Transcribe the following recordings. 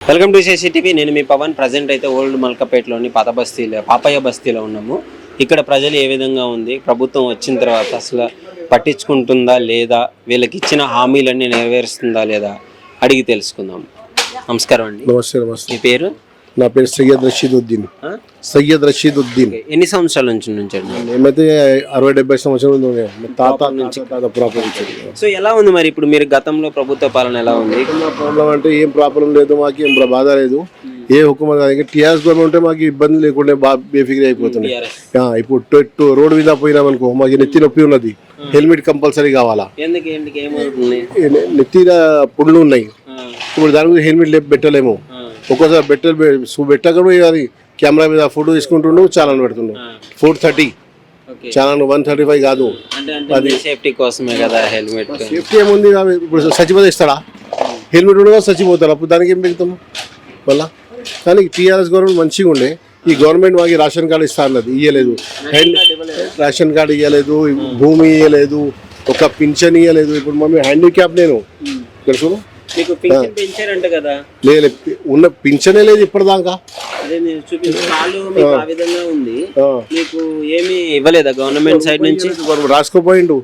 Welcome to CCTV. నేను మీ Pawan. Present అయితే old మల్కపేటలోని పాత బస్తీలో పాపయ్య బస్తీలో ఉన్నాము. ఇక్కడ ప్రజలు ఏ విధంగా ఉంది, ప్రభుత్వం వచ్చిన తర్వాత అసలు పట్టించుకుంటుందా లేదా, వీళ్ళకి ఇచ్చిన హామీలన్నీ నెరవేరుస్తుందా లేదా అడిగి తెలుసుకుందాం. నమస్కారం అండి. నమస్తే. నమస్తే. మీ పేరు? నా పేరు సయ్యద్ రషీదుద్దీన్. సయ్యద్ రషీదుద్దీన్. ఎన్ని సంవత్సరాల నుంచి అండి? ఏమైతే 60-70 సంవత్సరాలు తాత నుంచి ప్రాబ్లం. సో ఎలా ఉంది మరి ఇప్పుడు మీరు గతంలో ప్రభుత్వ పాలన ఎలా ఉంది? ప్రాబ్లం అంటే ఏం ప్రాబ్లం లేదు, మాకు ఏం బాధ లేదు. ఏ హుకుమత్ టీఆర్ఎస్ గవర్నమెంట్ ఉంటే మాకు ఇబ్బంది లేకుండా బేఫిక్రీ అయిపోతుంది. ఇప్పుడు రోడ్డు మీద పోయినామనుకో మాకు నెత్తి నొప్పి ఉన్నది, హెల్మెట్ కంపల్సరీ కావాలా. నెత్తి పుండ్లు ఉన్నాయి, ఇప్పుడు దాని మీద హెల్మెట్ పెట్టలేము. ఒక్కోసారి పెట్టకుండా అది కెమెరా మీద ఫోటో తీసుకుంటుండు, చాలాన్ పెడుతుండు 430, చాలాన్ 135 కాదు. అది సేఫ్టీ కోసమే కదా హెల్మెట్. సేఫ్టీ ఏముంది, ఇప్పుడు చచ్చిపోతే ఇస్తాడా? హెల్మెట్ ఉండగా చచ్చిపోతారు, అప్పుడు దానికి ఏం పెడతాము మళ్ళా. కానీ టీఆర్ఎస్ గవర్నమెంట్ మంచిగా ఉండే. ఈ గవర్నమెంట్ మాకు రేషన్ కార్డు ఇస్తా అన్నది, ఇవ్వలేదు. రేషన్ కార్డు ఇవ్వలేదు, భూమి ఇవ్వలేదు, ఒక పింఛన్ ఇవ్వలేదు. ఇప్పుడు మమ్మీ హ్యాండిక్యాప్, నేను ఇక్కడ చూడు లేదు, ఉన్న పింఛనే లేదు ఇప్పటిదాకా. ఇవ్వలేదా గవర్నమెంట్ సైడ్ నుంచి? రాసుకోపోయిండు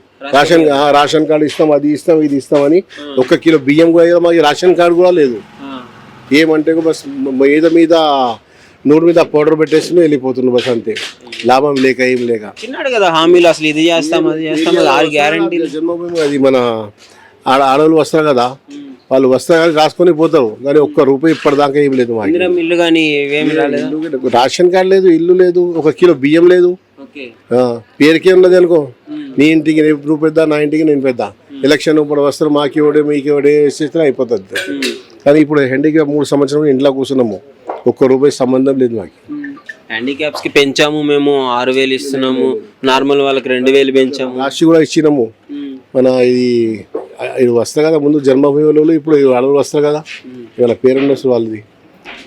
రేషన్ కార్డు ఇస్తాం, అది ఇస్తాం, ఇది ఇస్తామని. 1 కిలో బియ్యం కూడా మాకు రేషన్ కార్డు కూడా లేదు. ఏమంటే బస్ మీద నోరు మీద పౌడర్ పెట్టేసి వెళ్ళిపోతుంది బస్, అంతే. లాభం లేక ఏం లేక చిన్నాడు కదా హామీలు, అసలు ఇది చేస్తాం అది చేస్తాం, గ్యారంటీ. జన్మభూమి అది మన ఆడవాళ్ళు వస్తారు కదా, వాళ్ళు వస్తారు రాసుకొని పోతారు, కానీ 1 రూపాయి ఇప్పటిదాకా ఏం లేదు. ఇల్లు కానీ రేషన్ కార్డు లేదు, ఇల్లు లేదు, 1 కిలో బియ్యం లేదు. పేరుకే ఉన్నది అనుకో, నీ ఇంటికి నువ్వు పెద్ద, నా ఇంటికి నేను పెద్ద. ఎలక్షన్ ఇప్పుడు వస్తారు, మాకు ఇవ్వడే మీకు ఇవ్వడే వేసేస్తే అయిపోతుంది. కానీ ఇప్పుడు హ్యాండిక్యాప్ 3 సంవత్సరం ఇంట్లో కూర్చున్నాము, 1 రూపాయి సంబంధం లేదు మాకు. హ్యాండిక్యాప్స్ కి పెంచాము మేము, 6,000 ఇస్తున్నాము, నార్మల్ వాళ్ళకి 2,000 పెంచాము, రాష్ట్రీ కూడా ఇచ్చినాము. మన ఇది వస్తారు కదా, ముందు జన్మభూమిలో ఇప్పుడు అడవులు వస్తారు కదా, ఇవాళ పేరెంట్స్ వాళ్ళది,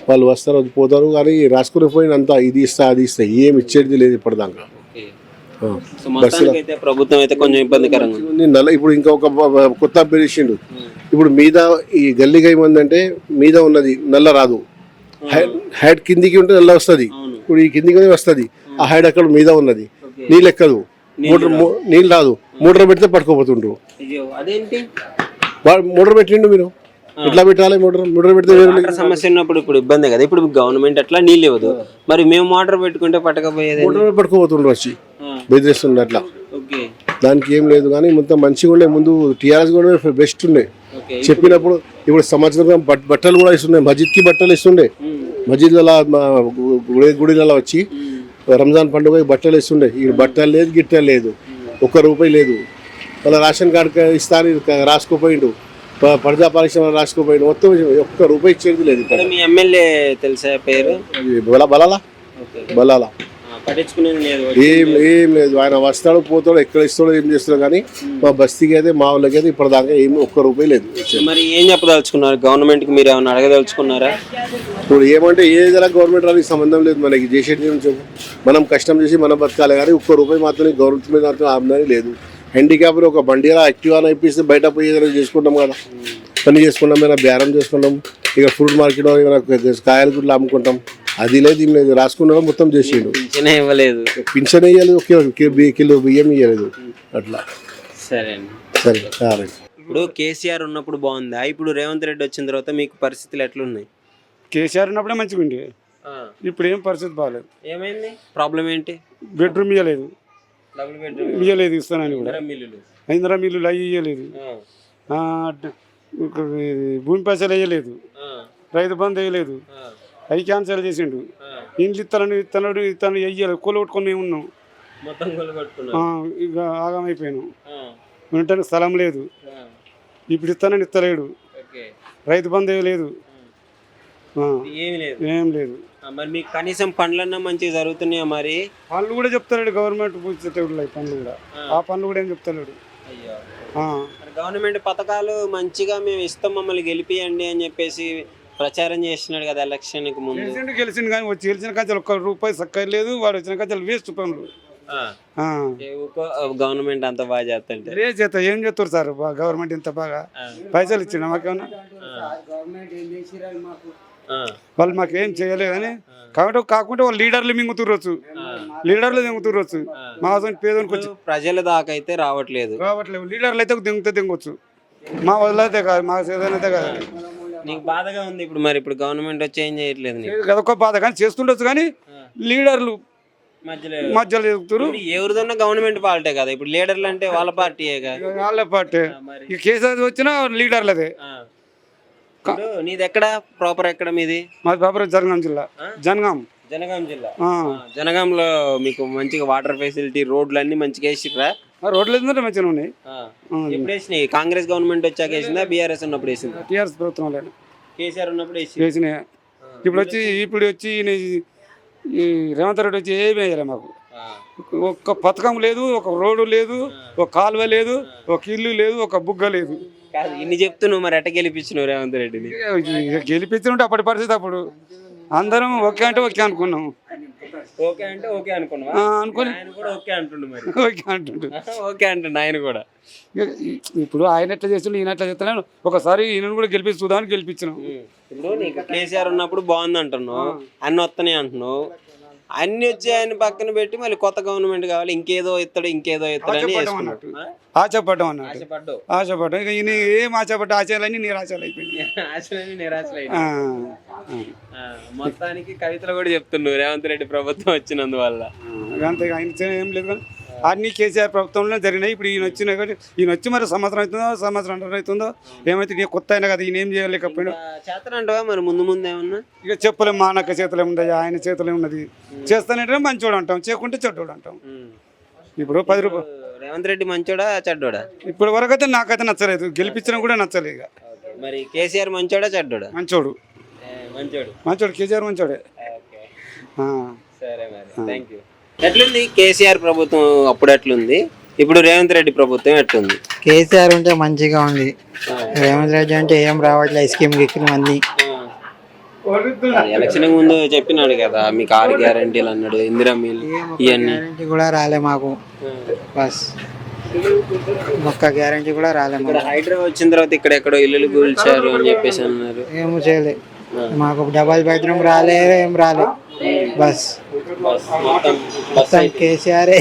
వాళ్ళు వస్తారు, అది పోతారు. కానీ రాసుకుని పోయినంత ఇది ఇస్తా అది ఇస్తా, ఏమి ఇచ్చేది లేదు ఇప్పటిదాకా. ప్రభుత్వం అయితే కొంచెం ఇబ్బందికరంగా ఉంది. ఇప్పుడు ఇంకొక కొత్త పేరు ఇచ్చిండు. ఇప్పుడు మీద ఈ గల్లీగా ఏమందంటే మీద ఉన్నది నల్ల రాదు, హైడ్ కిందికి ఉంటే నల్ల వస్తుంది. ఇప్పుడు ఈ కిందికి వస్తుంది, ఆ హైడ్ అక్కడ మీద ఉన్నది, నీళ్ళు ఎక్కదు, నీళ్ళు రాదు. మోటార్ పెడితే పట్టుకోపోతుండ్రు. మోటార్ పెట్టిండు, మీరు ఎట్లా పెట్టాలి? మోటార్ పెడితే సమస్య ఉన్నప్పుడు ఇప్పుడు ఇబ్బంది కదా. ఇప్పుడు గవర్నమెంట్ అట్లా నీళ్ళు ఇవ్వదు, మరి మేము మోటార్ పెట్టుకుంటే పట్టకపోయేది. మోటార్ పట్టుకోపోతుండ్రు, వచ్చి బెదిరిస్తుండ్రు అట్లా. దానికి ఏం లేదు. కానీ మొత్తం మంచిగా ఉండే. ముందు టీఆర్ఎస్ కూడా బెస్ట్ ఉండే చెప్పినప్పుడు. ఇప్పుడు సంవత్సరం బట్టలు కూడా ఇస్తుండే, మస్జిద్కి బట్టలు ఇస్తుండే. మస్జిద్లలో గుడిలలో వచ్చి రంజాన్ పండుగ బట్టలు ఇస్తుండే. ఇక్కడ బట్టలు లేదు, గిట్టలు లేదు, 1 రూపాయి లేదు. మళ్ళీ రేషన్ కార్డు ఇస్తాను రాసుకోపోయిండు, ప్రజా పరీక్ష రాసుకోపోయిండు, మొత్తం 1 రూపాయి ఇచ్చేది లేదు. మీ ఎమ్మెల్యే తెలుసా పేరు? బలాలా ఏం లేదు. ఆయన వస్తాడు పోతాడు, ఎక్కడ ఇస్తాడో ఏం చేస్తాడో. కానీ మా బస్తీకి అయితే, మా వాళ్ళకి అయితే ఇప్పటిదాకా ఏమి 1 రూపాయి లేదు. మరి ఏం చెప్పదలుచుకున్నారు గవర్నమెంట్ కి? మీరు ఏమైనా అడగదలుచుకున్నారా? ఇప్పుడు ఏమంటే ఏదైనా గవర్నమెంట్ రానికి సంబంధం లేదు, మనకి చేసేది చెప్పు. మనం కష్టం చేసి మనం బతకాలి. కానీ 1 రూపాయి మాత్రం గవర్నమెంట్ మీద మాత్రం ఆమ్దాని లేదు. హ్యాండిక్యాప్ ఒక బండిలా యాక్టివ్ అని అయిపోయిస్తే బయట పోయి ఏదైనా చేసుకుంటాం కదా, పని చేసుకుంటాం, ఏమైనా బేరం చేసుకుంటాం. ఇక ఫ్రూట్ మార్కెట్ ఏమైనా కాయలు గుడ్లు అమ్ముకుంటాం. అది లేదు, ఏం లేదు. రాసుకున్నా మొత్తం చేసిండు. ఇవ్వలేదు, పింఛన్ ఇవ్వలేదు, 1 కిలో బియ్యం ఇవ్వలేదు. అట్లా సరే. ఇప్పుడు కేసీఆర్ ఉన్నప్పుడు బాగుందా? ఇప్పుడు రేవంత్ రెడ్డి వచ్చిన తర్వాత మీకు పరిస్థితులు ఎట్లున్నాయి? కేసీఆర్ ఉన్నప్పుడే మంచిగా ఉండే, ఇప్పుడు ఏం పరిస్థితి బాగాలేదు. ఏమైంది? ప్రాబ్లం ఏంటి? బెడ్రూమ్ ఇవ్వలేదు, ఇవ్వలేదు, ఇస్తానని కూడా. ఇందిరా మిల్లులు అవి ఇవ్వలేదు, భూమి పైసలు వేయలేదు, రైతు బంధు వేయలేదు, అవి క్యాన్సల్ చేసిండు. ఇండ్లు ఇత్తనాడు ఇతను వెయ్యలేదు, కొట్టుకొని మేము ఉన్నాం, ఇక ఆగమైపోయాను. ఉండటానికి స్థలం లేదు, ఇప్పుడు ఇస్తానని ఇస్తలేడు, రైతు బంధు వేయలేదు, ఏం లేదు. మరి మీకు కనీసం పనులన్నా మంచిగా జరుగుతున్నాయా? మరి పనులు కూడా చెప్తలేడు గవర్నమెంట్, పనులు కూడా, ఆ పనులు కూడా ఏం చెప్తలేడు. గవర్నమెంట్ పథకాలు మంచిగా మేము ఇస్తాం, మమ్మల్ని గెలిపియండి అని చెప్పేసి ప్రచారం చేస్తున్నాడు కదా ఎలక్షన్ కి ముందు. గెలిచిండు కానీ వచ్చి గెలిచిన కచ్చలు 1 రూపాయి సక్కర్ లేదు, వాడు వచ్చిన కచ్చలు వేస్ట్ పనులు. గవర్నమెంట్ అంత బాగా చేస్తుంటే రే చేత ఏం చేస్తారు సార్ గవర్నమెంట్ ఇంత బాగా పైసలు ఇచ్చిన మాకేమన్నా వాళ్ళు మాకేం చేయలేదని కాబట్టి కాకుండా వాళ్ళు లీడర్లు మింగుతురొచ్చు లీడర్లు దింగుతురొచ్చు మా పేదోనికి వచ్చి ప్రజల దాకా అయితే రావట్లేదు రావట్లేదు లీడర్లు అయితే దింగొచ్చు మా వదిలైతే కాదు మా సేదనైతే కాదు నీకు బాధగా ఉంది ఇప్పుడు మరి ఇప్పుడు గవర్నమెంట్ వచ్చి ఏం చేయట్లేదు నీకు అదొక బాధ కానీ చేస్తుండొచ్చు కానీ లీడర్లు మధ్యలో మధ్యలో ఎదుగుతారు ఎవరిదన్నా గవర్నమెంట్ పార్టీ కదా ఇప్పుడు లీడర్లు అంటే వాళ్ళ పార్టీయేగా వాళ్ళ పార్టీ ఈ కేసీఆర్ వచ్చినా లీడర్లదే ఇప్పుడు నీది ఎక్కడ ప్రాపర్ ఎక్కడ మీది మాది బాబు జనగాం జిల్లా జనగాం జిల్లా జనగాంలో మీకు మంచిగా వాటర్ ఫెసిలిటీ రోడ్లు అన్ని మంచిగా వేసిరా రోడ్లు ఏంటంటే మంచిగా ఉన్నాయి ఎప్పుడు వేసినాయి కాంగ్రెస్ గవర్నమెంట్ వచ్చాక వేసిందా బీఆర్ఎస్ ఉన్నప్పుడు వేసిందా టీఆర్ఎస్ ప్రభుత్వం కేసీఆర్ ఉన్నప్పుడు వేసినాయి ఇప్పుడు వచ్చి ఈ రేవంత్ రెడ్డి వచ్చి ఏమీ వేయలే మాకు ఒక్క పథకం లేదు ఒక రోడ్డు లేదు ఒక కాలువ లేదు ఒక ఇల్లు లేదు ఒక బుగ్గ లేదు ఇన్ని చెప్తున్నావు మరి ఎట్ట గెలిపించినావు రేవంత్ రెడ్డిని గెలిపించుంటే అప్పటి పరిస్థితి అప్పుడు అందరం ఓకే అంటే ఓకే అనుకున్నాం ఓకే అంటే ఓకే అనుకున్నా అనుకుని ఓకే అంటుండు మరి ఓకే అంటుండు ఓకే అంటుండు ఆయన కూడా ఇప్పుడు ఆయన ఎట్లా చేస్తున్నాడు ఈయన ఎట్లా చేస్తున్నాడు ఒకసారి ఈయన కూడా గెలిపిస్తుందామని గెలిపించినాం ఇప్పుడు నీకు కేసీఆర్ ఉన్నప్పుడు బాగుంది అంటున్నావు అన్ని వస్తున్నాయి అంటున్నావు అన్ని వచ్చి ఆయన పక్కన పెట్టి మళ్ళీ కొత్త గవర్నమెంట్ కావాలి ఇంకేదో ఇస్తాడు అని ఆశపడ్డాం అన్నట్టు ఆశపడ్డాం ఇక ఈయన ఏం ఆశపడ్డా ఆశలన్నీ నిరాశలు అయిపోయింది మొత్తానికి కవితలు కూడా చెప్తున్నావు రేవంత్ రెడ్డి ప్రభుత్వం వచ్చినందువల్ల అంతే ఆయన ఏం లేదు కానీ అన్ని కేసీఆర్ ప్రభుత్వంలో జరిగినాయి ఇప్పుడు ఈయన వచ్చి మరి సంవత్సరం అవుతుందో ఏమైతే కొత్త అయినా కదా ఈయన ఏం చేయలేకపోయినా చేతనంటావా మరి ముందు ఏమన్నా ఇక చెప్పలేము మా అన్నక్క చేతులు ఏముంది ఆయన చేతులు ఏమున్నది చేస్తానంటే మంచోడు అంటాం చేయకుంటే చెడ్డోడు అంటాం ఇప్పుడు 10 రూపాయలు రేవంత్ రెడ్డి మంచోడా చెడ్డోడా ఇప్పటి వరకు అయితే నాకైతే నచ్చలేదు గెలిపించడం కూడా నచ్చలేదు ఇక మరి కేసీఆర్ మంచోడా చెడ్డోడా మంచోడు కేసీఆర్ మంచోడే సరే మరి థ్యాంక్ యూ ఎట్లుంది కేసీఆర్ ప్రభుత్వం అప్పుడు ఎట్లుంది ఇప్పుడు రేవంత్ రెడ్డి ప్రభుత్వం ఎట్లుంది కేసీఆర్ ఉంటే మంచిగా ఉంది రేవంత్ రెడ్డి అంటే ఏం రావట్లేదు స్కీమ్ గిక్కిన అన్ని ఎలక్షన్ ముందు చెప్పినాడు కదా మీకు 6 గ్యారెంటీలు అన్నాడు ఇందిరా మిల్ ఇవన్నీ కూడా రాలే మాకు బస్ ఒక్క గ్యారెంటీ కూడా రాలే ఇక్కడ హైదరాబాద్ వచ్చిన తర్వాత ఇక్కడ ఎక్కడో ఇల్లు కూల్చారు అని చెప్పేసి అన్నారు ఏమో చేయలే మాకు డబల్ బెడ్రూమ్ రాలే ఏం రాలే బస్ మొత్తం కేసీఆర్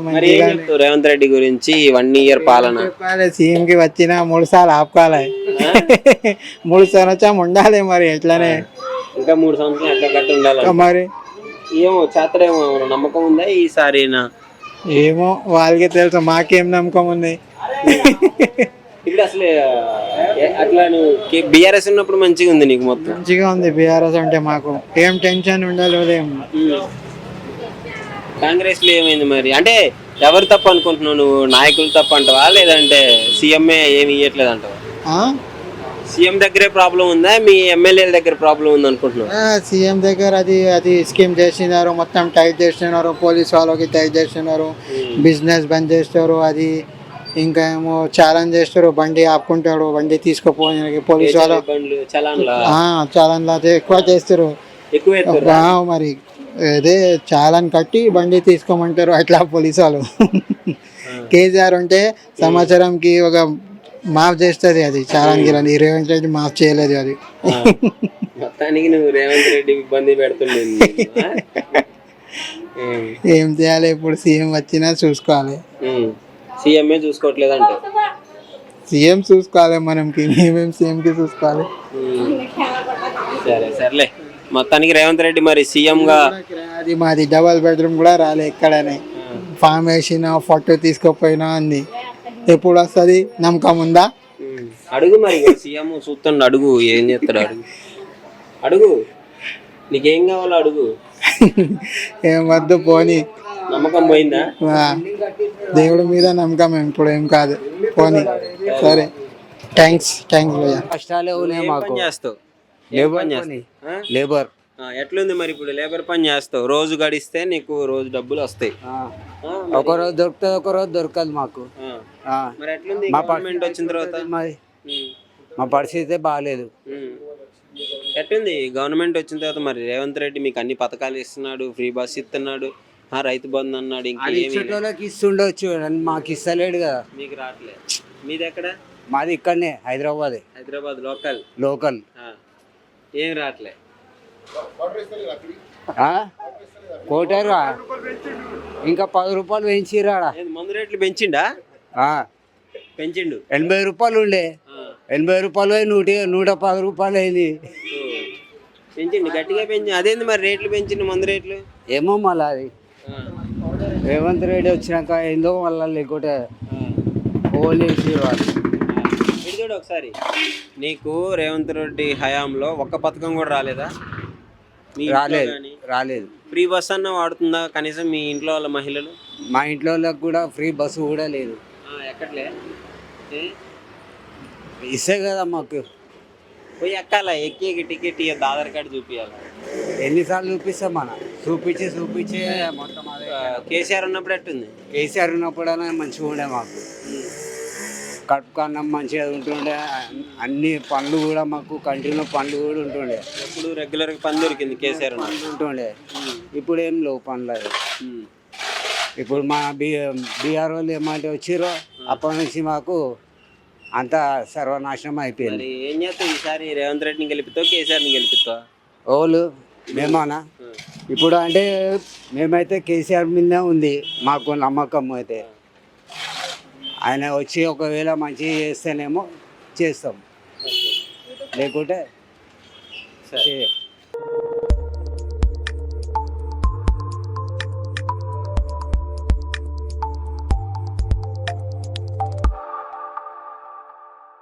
మంచిగా రేవంత్ రెడ్డి గురించి 1 ఇయర్ పాలన సీఎం కి వచ్చిన 3 సార్లు ఆపుకోవాలి 3 సంవత్సరం ఉండాలి మరి ఎట్లనే ఇంకా 3 సంవత్సరం ఎక్కడ కట్టి ఉండాలి మరి ఏమో చేతడేమో నమ్మకం ఉందా ఈసారి ఏమో వాళ్ళకి తెలుసు మాకేం నమ్మకం ఉంది ఇప్పుడు అసలు అట్లా నువ్వు బీఆర్ఎస్ ఉన్నప్పుడు మంచిగా ఉంది నీకు మొత్తం మంచిగా ఉంది బీఆర్ఎస్ అంటే మాకు ఏం టెన్షన్ ఉండాలి కాంగ్రెస్ లో ఏమైంది మరి అంటే ఎవరు తప్పు అనుకుంటున్నావు నువ్వు నాయకులు తప్పు అంటావా లేదంటే సీఎంఏ ఏమి ఇవ్వట్లేదు అంటావా సీఎం దగ్గరే ప్రాబ్లం ఉందా మీ ఎమ్మెల్యేల దగ్గర ప్రాబ్లం ఉంది అనుకుంటున్నావు సీఎం దగ్గర అది స్కీమ్ చేస్తున్నారు మొత్తం టైట్ చేస్తున్నారు పోలీస్ వాళ్ళకి టైట్ చేస్తున్నారు బిజినెస్ బంద్ చేస్తారు అది ఇంకా ఏమో ఛాలెంజ్ చేస్తారు బండి ఆపుకుంటాడు బండి తీసుకుపోయి పోలీసు వాళ్ళు ఛాలెంజ్ ఎక్కువ చేస్తారు మరి అదే ఛాలెంజ్ కట్టి బండి తీసుకోమంటారు అట్లా పోలీసు వాళ్ళు కేసీఆర్ ఉంటే సంవత్సరంకి ఒక మాఫ్ చేస్తుంది అది ఛాలెంజ్ గిలని రేవంత్ రెడ్డి మాఫ్ చేయలేదు అది మొత్తానికి నువ్వు రేవంత్ రెడ్డి ఇబ్బంది పెడుతుంది ఏం చేయాలి ఇప్పుడు సీఎం వచ్చినా చూసుకోవాలి సీఎంఏ చూసుకోవట్లేదు అంటే సీఎం చూసుకోవాలి మనకి మేమేం సీఎంకి చూసుకోవాలి సరేలే మొత్తానికి రేవంత్ రెడ్డి మరి సీఎం గా అది మాది డబల్ బెడ్రూమ్ కూడా రాలే ఎక్కడనే ఫామ్ వేసిన ఫోటో తీసుకోపోయినా అంది ఎప్పుడు వస్తుంది నమ్మకం ఉందా అడుగు మరి సీఎం చూస్తుండ అడుగు ఏం చేస్తాడు అడుగు నీకేం కావాలో అడుగు ఏం వద్దు పోనీ నమ్మకం పోయిందా దేవుడి మీద నమ్మకం ఇప్పుడు ఏం కాదు పోనీ సరే థ్యాంక్స్ కష్టాలే ఉన్నాయి మాకు లేబర్ ఎట్లుంది మరి ఇప్పుడు లేబర్ పని చేస్తావు రోజు గడిస్తే నీకు రోజు డబ్బులు వస్తాయి ఒక రోజు దొరుకుతుంది ఒక రోజు దొరకదు మాకు మరి ఎట్లుంది గవర్నమెంట్ వచ్చిన తర్వాత మా పరిస్థితి బాగాలేదు ఎట్టుంది గవర్నమెంట్ వచ్చిన తర్వాత మరి రేవంత్ రెడ్డి మీకు అన్ని పథకాలు ఇస్తున్నాడు, ఫ్రీ బస్ ఇస్తున్నాడు, రైతు బంధు అన్నాడు, అది ఇంకేమి ఇచ్చేటోళ్ళకి ఇస్తుండొచ్చు అని మాకు ఇస్తలేడు కదా. మీకు రావట్లేదు. మీది ఎక్కడ? మాది ఇక్కడనే హైదరాబాద్ హైదరాబాద్ లోకల్. లోకల్. ఏం రావట్లే. కోటారు ఇంకా 10 రూపాయలు పెంచిరాడా. మందు రేట్లు పెంచిండా? పెంచిండు. 80 రూపాయలు ఉండే, 80 రూపాయలు 110 రూపాయలు అయింది. పెంచిండు, గట్టిగా పెంచి. అదేంది మరి రేట్లు పెంచిండు, మందు రేట్లు? ఏమో మళ్ళీ అది రేవంత్ రెడ్డి వచ్చినాక ఏందో మళ్ళీ లేకుంటే ఓలేసి వాళ్ళు. ఇది చూడు ఒకసారి, నీకు రేవంత్ రెడ్డి హయాంలో ఒక్క పథకం కూడా రాలేదా? మీ ఇంట్లో రాలేదు గానీ? రాలేదు. ఫ్రీ బస్ అన్న వాడుతుందా కనీసం మీ ఇంట్లో వాళ్ళ మహిళలు? మా ఇంట్లో వాళ్ళకి కూడా ఫ్రీ బస్సు కూడా లేదు. ఎక్కట్లే. ఇస్తే కదా మాకు. పోయి ఎక్కాలా, ఎక్కి టికెట్ ఇవ్వద్దు, ఆధార్ కార్డు చూపించాలి. ఎన్నిసార్లు చూపిస్తాం మన చూపించి మొత్తం అదే. కేసీఆర్ ఉన్నప్పుడు ఎట్టుంది? కేసీఆర్ ఉన్నప్పుడైనా మంచిగా ఉండే మాకు. కడుపు అన్నం మంచిగా ఉంటుండే, అన్ని పనులు కూడా మాకు కంటిన్యూ పనులు కూడా ఉంటుండే. ఎప్పుడు రెగ్యులర్గా పని దొరికింది కేసీఆర్ ఉంటుండే. ఇప్పుడు ఏం లేవు పనులు. అది ఇప్పుడు మా బీఆర్ వాళ్ళు ఏమంటే వచ్చిరో అప్పటి నుంచి మాకు అంతా సర్వనాశనం అయిపోయింది. మరి ఏం చేస్తావు ఈసారి? రేవంత్ రెడ్డిని గెలిపిస్తావు, కేసీఆర్ని గెలిపిస్తావా? ఓళ్ళు మేమానా ఇప్పుడు అంటే మేమైతే కేసీఆర్ మీదనే ఉంది మాకు నమ్మకం. అయితే ఆయన వచ్చి ఒకవేళ మంచిగా చేస్తేనేమో చేస్తాం, లేకుంటే సరే.